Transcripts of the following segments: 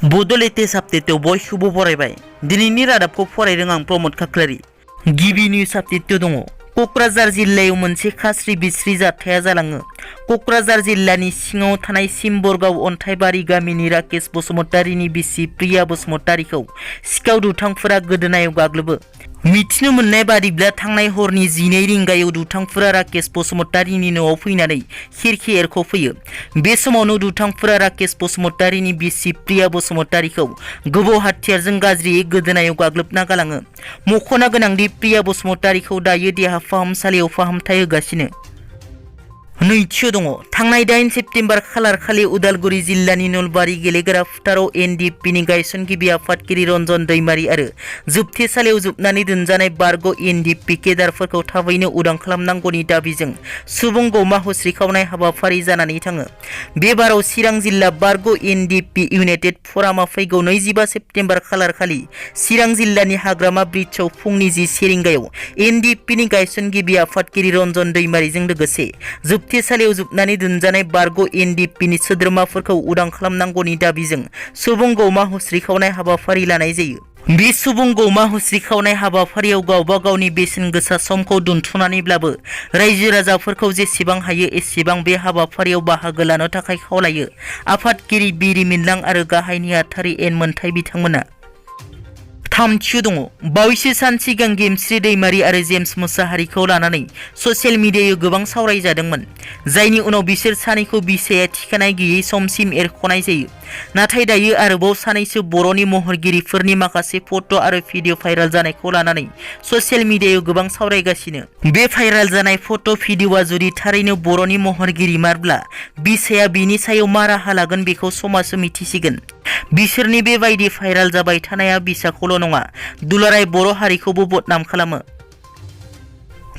Bodo latest आपडेटआव बयखौबो बरायबाय। दिनैनि रादाबखौ फरायदों आं प्रमद खाख्लारि। गिबि निउज आपडेटआव दङ। कक्राझार जिल्लायाव मोनसे खास्रि बिस्रि जाथाया जालाङो। कक्राझार जिल्लानि सिङाव थानाय सिम्बरगाव अन्थाइबारि गामिनि राकेश बसुमतारीनि बिसि प्रिया बसुमतारीखौ सिखाव दुथांफोरा गोदोनायाव गाग्लोबो। मिथिनो मोननाय बादिब्ला थांनाय हरनि 12 रिंगायाव दुथांफोरा राकेश बसुमतारीनि न'आव फैनानै खिरखि एरख'फैयो। बे समावनो दुथांफोरा राकेश बसुमतारीनि बिसि प्रिया बसुमतारीखौ गोबौ हाथियारजों गाज्रियै गोदोनायाव गाग्लोबना गालाङो। मख'नो गोनांदि प्रिया बसुमतारीखौ दायो देहा फाहामसालियाव फाहामथाय होगासिनो। नैथियाव दङ। थांनाय 8 सेप्तेम्बर खालारखालि उदालगुरि जिल्लानि नलबारि गेलेग्रा फोथाराव एनडिएफबिनि गायसनगिरि आफादगिरि रन्जन दैमारि आरो जोबथेसालियाव जोबनानै दोनजानाय बारग' एनडिएफबि केडारफोरखौ थाबैनो उदां खालामनांगौनि दाबिजों सुबुं गौमा होस्रिखावनाय हाबाफारि जानानै थाङो। बे बाराव चिरां जिल्ला बारग' एनडिएफबि इउनाइटेड फरामा फैगौ 25 सेप्तेम्बर खालारखालि चिरां जिल्लानि हाग्रामा ब्रिजआव फुंनि 10 रिंगायाव एनडिएफबिनि गायसनगिरि आफादगिरि रन्जन दैमारिजों लोगोसे जोबथेसालियाव जोबनानै दोनजानाय बारग' एनडिएफबिनि सोद्रोमाफोरखौ उदां खालामनांगौनि दाबिजों सुबुं गौमा होस्रिखावनाय हाबाफारि लानाय जायो। बे सुबुं गौमा होस्रिखावनाय हाबाफारियाव गावबा गावनि बेसेन गोसा समखौ दोनथ'नानैब्लाबो रायजो राजाफोरखौ जेसेबां हायो एसेबां बे हाबाफारियाव बाहागो लानो थाखाय खावलायो आफादगिरि बिरिमिनलां आरो गाहाय नेहाथारि एन मोन्थाय बिथांमोना। थामथियाव दङ। बावैसो सान सिगां गेमस्रि दैमारि आरो जेम्स मोसाहारिखौ लानानै ससियेल मिडियायाव गोबां सावरायजादोंमोन, जायनि उनाव बिसोर सानैखौ बिसाया थिखानाय गैयै समसिम एरख'नाय जायो। नाथाय दायो आरोबाव सानैसो बर'नि महरगिरिफोरनि माखासे फट' आरो भिडिअ भाइरेल जानायखौ लानानै ससियेल मिडियायाव गोबां सावरायगासिनो। बे भाइरेल जानाय फट' भिडिअआ जुदि थारैनो बर'नि महरगिरिमारब्ला बिसाया बिनि सायाव मा राहा लागोन बेखौ समाजो मिथिसिगोन। बिसोरनि बेबायदि भाइरेल जाबाय थानाया बिसाखौल' नङा, दुलाराय बर' हारिखौबो बदनाम खालामो।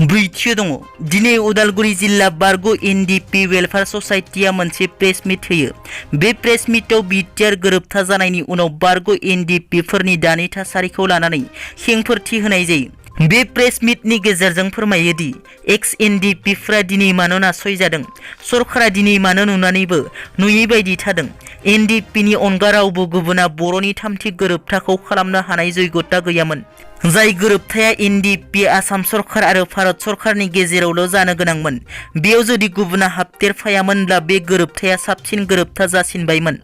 ब्रैथियाव दङ। दिनै उदालगुरि जिल्ला बारग' एनडिएफबि वेलफेयार ससाइटिया मोनसे प्रेस मिट होयो। बे प्रेस मिटआव बिटिआर गोरोबथा जानायनि उनाव बारग' एनडिएफबिफोरनि दानि थासारिखौ लानानै खेंफोरथि होनाय जायो। बे प्रेस मिटनि गेजेरजों फोरमायोदि एक्स-एनडिएफबिफोरा दिनै मानो नासयजादों, सरकारा दिनै मानो नुनानैबो नुयै बायदि थादों। एनडिएफबिनि अनगा रावबो गुबुना बर'नि थामथि गोरोबथाखौ खालामनो हानाय जैगता गैयामोन। जाय गोरोबथाया एनडिएफबि, आसाम सरकार आरो भारत सरकारनि गेजेरावल' जानो गोनांमोन। बेयाव जुदि गुबुना हाबदेरफायामोनब्ला बे गोरोबथाया साबसिन गोरोबथा जासिनबायमोन।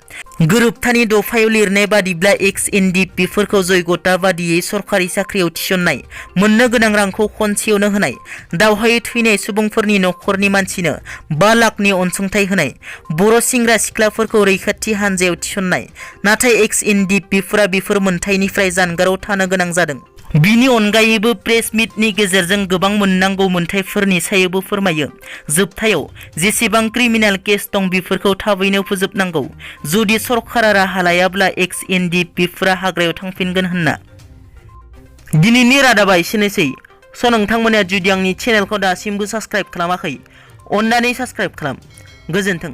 गोरोबथानि दफायाव लिरनाय बादिब्ला एक्स-एनडिएफबिफोरखौ जैगता बादियै सरकारि साख्रियाव थिसननाय, मोननो गोनां रांखौ खनसेयावनो होनाय, दावहायाव थैनाय सुबुंफोरनि नखरनि मानसिनो 5 लाखनि अनसुंथाइ होनाय, बर' सेंग्रा सिख्लाफोरखौ रैखाथि हानजायाव थिसननाय। नाथाय एक्स-एनडिएफबिफोरा बेफोर मोनथायनिफ्राय जानगाराव थानो गोनां जादों। बिनि अनगायैबो प्रेस मिटनि गेजेरजों गोबां मोननांगौ मोनथायफोरनि सायावबो फोरमायो। जोबथायाव जेसेबां क्रिमिनेल केस दं बेफोरखौ थाबैनो फोजोबनांगौ। जुदि सरकारा राहा लायाब्ला एक्स-एनडिएफबिफोरा हाग्रायाव थांफिनगोन होनना। दिनैनि रादाबा एसेनोसै। नोंथांमोना जुदि आंनि चेनेलखौ दासिमबो साबस्क्राइब खालामाखै, अन्नानै साबस्क्राइब खालाम। गोजोन्थों।